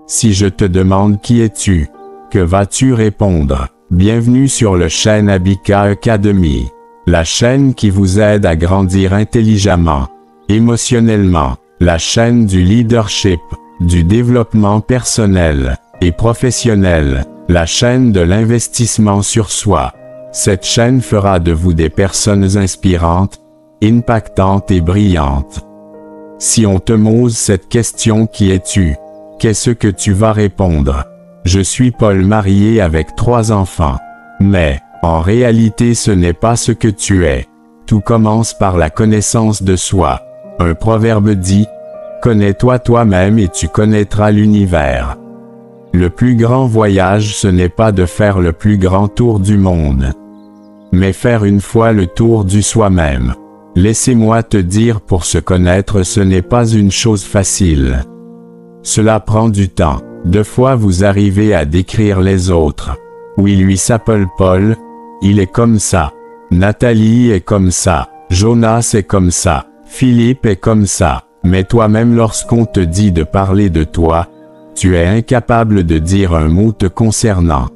Si je te demande qui es-tu, que vas-tu répondre? Bienvenue sur la chaîne Abika Academy, la chaîne qui vous aide à grandir intelligemment, émotionnellement, la chaîne du leadership, du développement personnel et professionnel, la chaîne de l'investissement sur soi. Cette chaîne fera de vous des personnes inspirantes, impactantes et brillantes. Si on te pose cette question, qui es-tu? Qu'est-ce que tu vas répondre? Je suis Paul, marié avec 3 enfants. Mais, en réalité, ce n'est pas ce que tu es. Tout commence par la connaissance de soi. Un proverbe dit, « Connais-toi toi-même et tu connaîtras l'univers ». Le plus grand voyage, ce n'est pas de faire le plus grand tour du monde, mais faire une fois le tour du soi-même. Laissez-moi te dire, pour se connaître, ce n'est pas une chose facile. Cela prend du temps. 2 fois vous arrivez à décrire les autres. Oui, lui s'appelle Paul, il est comme ça. Nathalie est comme ça. Jonas est comme ça. Philippe est comme ça. Mais toi-même, lorsqu'on te dit de parler de toi, tu es incapable de dire un mot te concernant.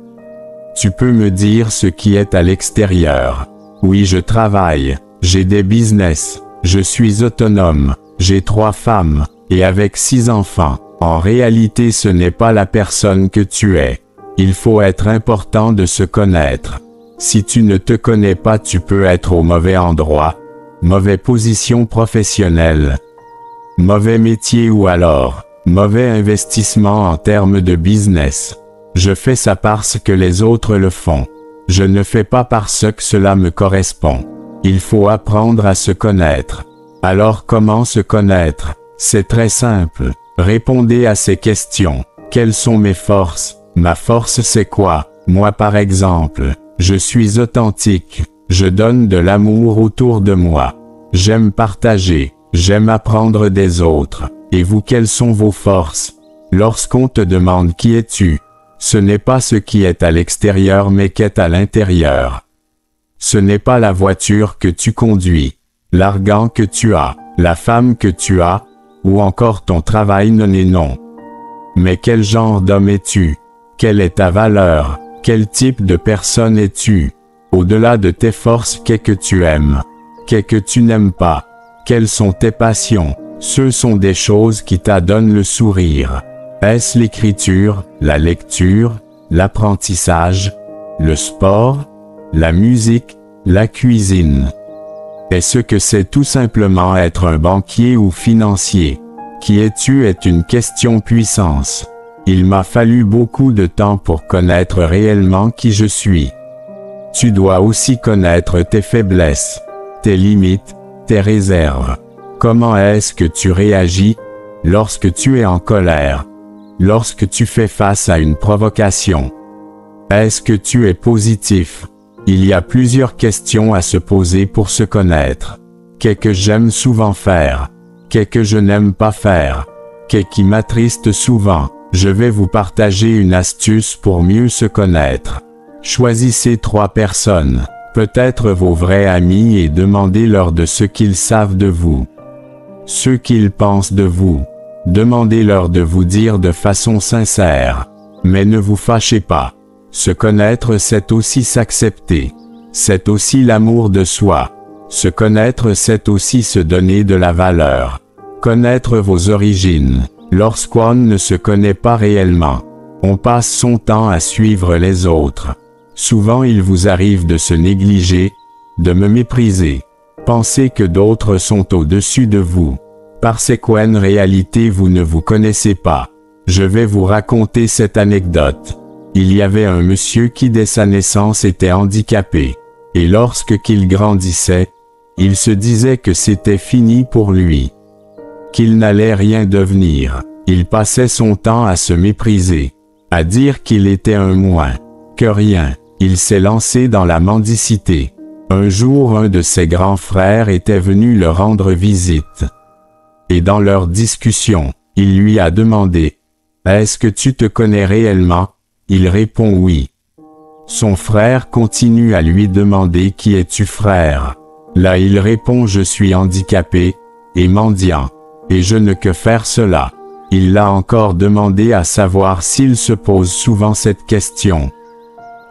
Tu peux me dire ce qui est à l'extérieur. Oui, je travaille, j'ai des business, je suis autonome, j'ai 3 femmes, et avec 6 enfants. En réalité, ce n'est pas la personne que tu es. Il faut être important de se connaître. Si tu ne te connais pas, tu peux être au mauvais endroit, mauvaise position professionnelle, mauvais métier ou alors, mauvais investissement en termes de business. Je fais ça parce que les autres le font. Je ne fais pas parce que cela me correspond. Il faut apprendre à se connaître. Alors comment se connaître? C'est très simple. Répondez à ces questions. Quelles sont mes forces? Ma force c'est quoi? Moi par exemple, je suis authentique. Je donne de l'amour autour de moi. J'aime partager. J'aime apprendre des autres. Et vous, quelles sont vos forces? Lorsqu'on te demande qui es-tu, ce n'est pas ce qui est à l'extérieur mais qu'est à l'intérieur. Ce n'est pas la voiture que tu conduis, l'argent que tu as, la femme que tu as, ou encore ton travail non. Mais quel genre d'homme es-tu? Quelle est ta valeur? Quel type de personne es-tu? Au-delà de tes forces, qu'est-ce que tu aimes? Qu'est-ce que tu n'aimes pas? Quelles sont tes passions? Ce sont des choses qui t'adonnent le sourire. Est-ce l'écriture, la lecture, l'apprentissage, le sport, la musique, la cuisine? Est-ce que c'est tout simplement être un banquier ou financier? Qui es-tu est une question puissance. Il m'a fallu beaucoup de temps pour connaître réellement qui je suis. Tu dois aussi connaître tes faiblesses, tes limites, tes réserves. Comment est-ce que tu réagis lorsque tu es en colère? Lorsque tu fais face à une provocation? Est-ce que tu es positif? Il y a plusieurs questions à se poser pour se connaître. Qu'est-ce que j'aime souvent faire? Qu'est-ce que je n'aime pas faire? Qu'est-ce qui m'attriste souvent? Je vais vous partager une astuce pour mieux se connaître. Choisissez 3 personnes, peut-être vos vrais amis, et demandez-leur de ce qu'ils savent de vous. Ce qu'ils pensent de vous. Demandez-leur de vous dire de façon sincère. Mais ne vous fâchez pas. Se connaître, c'est aussi s'accepter. C'est aussi l'amour de soi. Se connaître, c'est aussi se donner de la valeur. Connaître vos origines. Lorsqu'on ne se connaît pas réellement, on passe son temps à suivre les autres. Souvent il vous arrive de se négliger, de me mépriser. Pensez que d'autres sont au-dessus de vous. Parce qu'en réalité vous ne vous connaissez pas. Je vais vous raconter cette anecdote. Il y avait un monsieur qui dès sa naissance était handicapé. Et lorsqu'il grandissait, il se disait que c'était fini pour lui, qu'il n'allait rien devenir. Il passait son temps à se mépriser, à dire qu'il était un moins, que rien. Il s'est lancé dans la mendicité. Un jour, un de ses grands frères était venu le rendre visite. Et dans leur discussion, il lui a demandé « Est-ce que tu te connais réellement ?» Il répond « Oui ». Son frère continue à lui demander « Qui es-tu, frère ?» Là il répond « Je suis handicapé et mendiant, et je ne que faire cela. Il l'a encore demandé à savoir s'il se pose souvent cette question.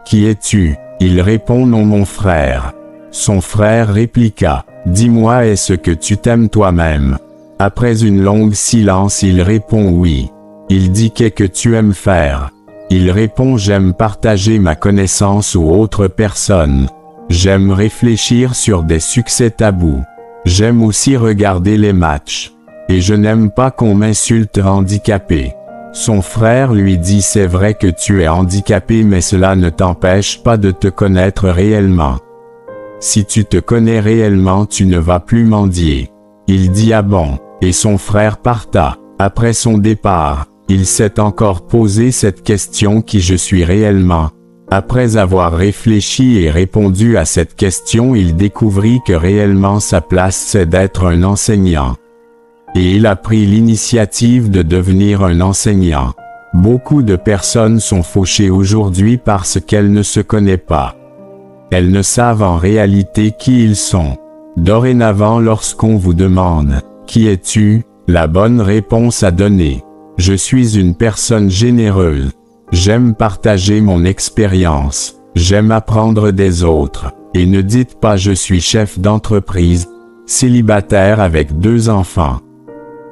Qui es-tu? Il répond non mon frère. Son frère répliqua, dis-moi est-ce que tu t'aimes toi-même? Après une longue silence il répond oui. Il dit qu'est-ce que tu aimes faire? Il répond j'aime partager ma connaissance aux autres personnes. J'aime réfléchir sur des succès tabous. J'aime aussi regarder les matchs. Et je n'aime pas qu'on m'insulte handicapé. Son frère lui dit c'est vrai que tu es handicapé mais cela ne t'empêche pas de te connaître réellement. Si tu te connais réellement tu ne vas plus mendier. Il dit ah bon, et son frère parta. Après son départ, il s'est encore posé cette question qui je suis réellement. Après avoir réfléchi et répondu à cette question il découvrit que réellement sa place c'est d'être un enseignant. Et il a pris l'initiative de devenir un enseignant. Beaucoup de personnes sont fauchées aujourd'hui parce qu'elles ne se connaissent pas. Elles ne savent en réalité qui ils sont. Dorénavant lorsqu'on vous demande « Qui es-tu ?», la bonne réponse à donner. Je suis une personne généreuse. J'aime partager mon expérience. J'aime apprendre des autres. Et ne dites pas je suis chef d'entreprise, célibataire avec 2 enfants.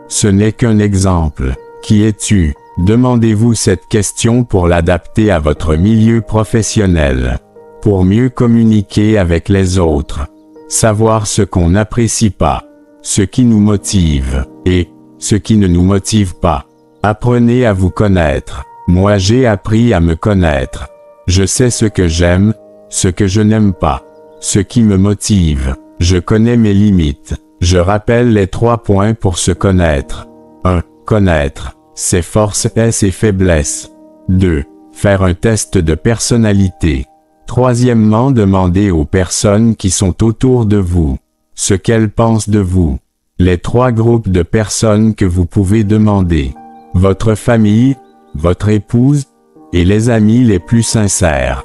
Ce n'est qu'un exemple. Qui es-tu? Demandez-vous cette question pour l'adapter à votre milieu professionnel. Pour mieux communiquer avec les autres. Savoir ce qu'on n'apprécie pas. Ce qui nous motive. Et ce qui ne nous motive pas. Apprenez à vous connaître. Moi j'ai appris à me connaître. Je sais ce que j'aime, ce que je n'aime pas. Ce qui me motive. Je connais mes limites. Je rappelle les 3 points pour se connaître. 1. Connaître ses forces et ses faiblesses. 2. Faire un test de personnalité. Troisièmement, demander aux personnes qui sont autour de vous ce qu'elles pensent de vous. Les 3 groupes de personnes que vous pouvez demander. Votre famille, votre épouse, et les amis les plus sincères.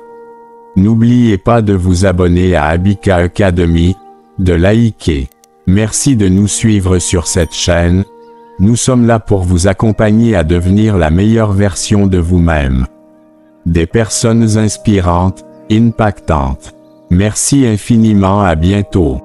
N'oubliez pas de vous abonner à Abika Academy, de liker. Merci de nous suivre sur cette chaîne. Nous sommes là pour vous accompagner à devenir la meilleure version de vous-même. Des personnes inspirantes, impactantes. Merci infiniment, à bientôt.